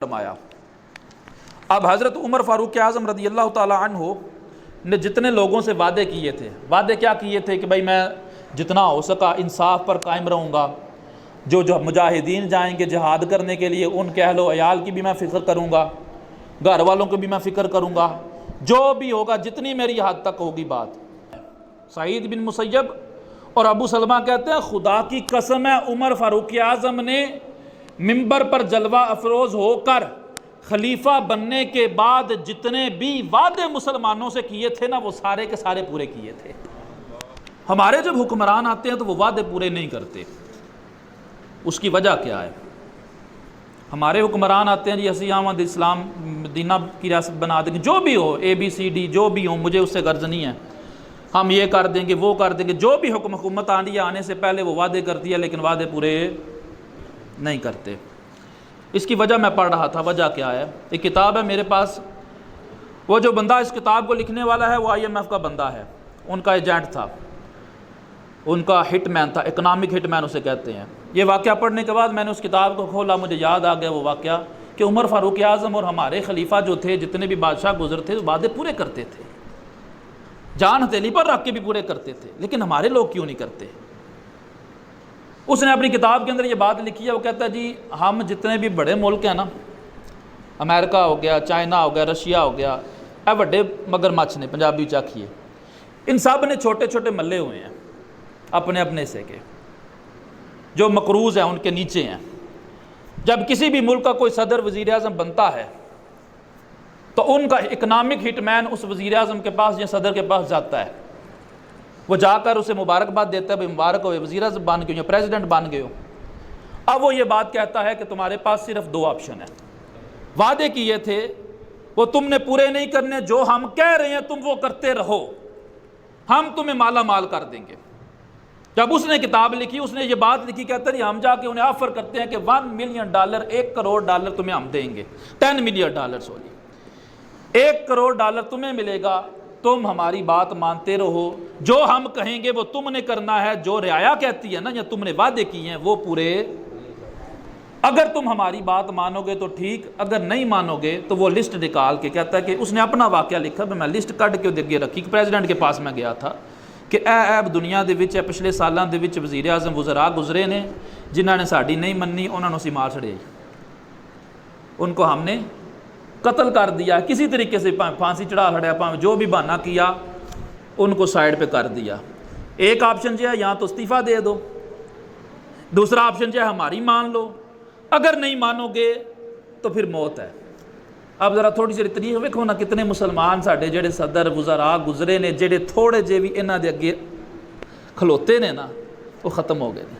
فرمایا۔ اب حضرت عمر فاروق اعظم رضی اللہ تعالی عنہ نے جتنے لوگوں سے وعدے کیے تھے، وعدے کیا کیے تھے کہ بھائی میں جتنا ہو سکا انصاف پر قائم رہوں گا، جو مجاہدین جائیں گے جہاد کرنے کے لیے ان کے اہل و عیال کی بھی میں فکر کروں گا، گھر والوں کو بھی میں فکر کروں گا، جو بھی ہوگا جتنی میری حد تک ہوگی بات۔ سعید بن مسیب اور ابو سلمہ کہتے ہیں خدا کی قسم ہے عمر فاروق اعظم نے منبر پر جلوہ افروز ہو کر خلیفہ بننے کے بعد جتنے بھی وعدے مسلمانوں سے کیے تھے نا وہ سارے کے سارے پورے کیے تھے۔ ہمارے جب حکمران آتے ہیں تو وہ وعدے پورے نہیں کرتے، اس کی وجہ کیا ہے؟ ہمارے حکمران آتے ہیں جی اسی احمد اسلام مدینہ کی ریاست بنا دیں گے، جو بھی ہو ABCD جو بھی ہو، مجھے اس سے غرض نہیں ہے، ہم یہ کر دیں گے وہ کر دیں گے، جو بھی حکومت آنے سے پہلے وہ وعدے کرتی ہے لیکن وعدے پورے نہیں کرتے۔ اس کی وجہ میں پڑھ رہا تھا، وجہ کیا ہے؟ ایک کتاب ہے میرے پاس، وہ جو بندہ اس کتاب کو لکھنے والا ہے وہ IMF کا بندہ ہے، ان کا ایجنٹ تھا، ان کا ہٹ مین تھا، اکنامک ہٹ مین اسے کہتے ہیں۔ یہ واقعہ پڑھنے کے بعد میں نے اس کتاب کو کھولا، مجھے یاد آ گیا وہ واقعہ کہ عمر فاروق اعظم اور ہمارے خلیفہ جو تھے جتنے بھی بادشاہ گزر تھے وعدے پورے کرتے تھے، جان ہتھیلی پر رکھ کے بھی پورے کرتے تھے، لیکن ہمارے لوگ کیوں نہیں کرتے؟ اس نے اپنی کتاب کے اندر یہ بات لکھی ہے، وہ کہتا ہے جی ہم جتنے بھی بڑے ملک ہیں نا، امریکہ ہو گیا، چائنا ہو گیا، رشیا ہو گیا، اے بڑے مگر مچھ نے پنجابی چاکھیے، ان سب نے چھوٹے چھوٹے ملے ہوئے ہیں اپنے اپنے سے کے جو مقروض ہیں ان کے نیچے ہیں۔ جب کسی بھی ملک کا کوئی صدر وزیر اعظم بنتا ہے تو ان کا اکنامک ہٹ مین اس وزیر اعظم کے پاس یا صدر کے پاس جاتا ہے، وہ جا کر اسے مبارکباد دیتا ہے، بھائی مبارک ہو وزیر اعظم بن گئے ہو یا پریزیڈنٹ بن گئے ہو۔ اب وہ یہ بات کہتا ہے کہ تمہارے پاس صرف دو آپشن ہیں، وعدے کیے تھے وہ تم نے پورے نہیں کرنے، جو ہم کہہ رہے ہیں تم وہ کرتے رہو، ہم تمہیں مالا مال کر دیں گے۔ جب اس نے کتاب لکھی اس نے یہ بات لکھی، کہتا ہے ہم جا کے انہیں آفر کرتے ہیں کہ $1 ملین، $1 کروڑ تمہیں ہم دیں گے، $10 ملین $1 کروڑ تمہیں ملے گا، تم ہماری بات مانتے رہو، جو ہم کہیں گے وہ تم نے کرنا ہے، جو رعایا کہتی ہے نا یا تم نے وعدے کیے ہیں وہ پورے، اگر تم ہماری بات مانو گے تو ٹھیک، اگر نہیں مانو گے تو وہ لسٹ نکال کے کہتا ہے کہ اس نے اپنا واقعہ لکھا، میں لسٹ کٹ کے اگے رکھی، پریزیڈنٹ کے پاس میں گیا تھا کہ اے دنیا دے وچ پچھلے سالاں دے وچ وزیر اعظم وزراء گزرے نے جنہاں نے ساڈی نہیں مننی، انہاں نوں اسی مار چھڑیا، ان کو ہم نے قتل کر دیا، کسی طریقے سے پھانسی چڑھا چھڑیا، جو بھی بہانہ کیا ان کو سائڈ پہ کر دیا۔ ایک آپشن جو ہے یہاں تو استعفیٰ دے دو، دوسرا آپشن جو ہے ہماری مان لو، اگر نہیں مانو گے تو پھر موت ہے۔ اب ذرا تھوڑی سی تاریخ ویکھو نا، کتنے مسلمان ساڈے جڑے صدر وزراء گزرے نے جڑے تھوڑے جے بھی انہاں دے اگے کھلوتے نے نا وہ ختم ہو گئے نے۔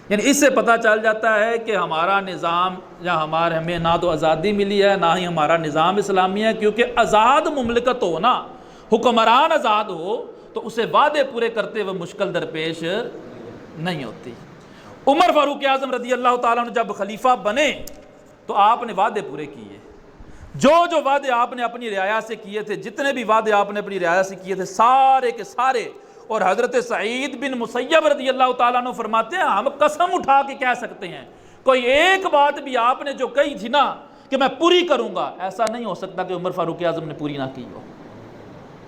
یعنی اس سے پتہ چل جاتا ہے کہ ہمارا نظام یا ہمیں نہ تو آزادی ملی ہے نہ ہی ہمارا نظام اسلامی ہے، کیونکہ آزاد مملکت ہو نا، حکمران آزاد ہو تو اسے وعدے پورے کرتے ہوئے مشکل درپیش نہیں ہوتی۔ عمر فاروق اعظم رضی اللہ تعالیٰ عنہ جب خلیفہ بنے تو آپ نے وعدے پورے کیے، جو وعدے آپ نے اپنی رعایا سے کیے تھے، جتنے بھی وعدے آپ نے اپنی رعایا سے کیے تھے سارے کے سارے۔ اور حضرت سعید بن مسیب رضی اللہ تعالیٰ عنہ فرماتے ہیں ہم قسم اٹھا کے کہہ سکتے ہیں کوئی ایک بات بھی آپ نے جو کہی تھی نا کہ میں پوری کروں گا، ایسا نہیں ہو سکتا کہ عمر فاروق اعظم نے پوری نہ کی ہو۔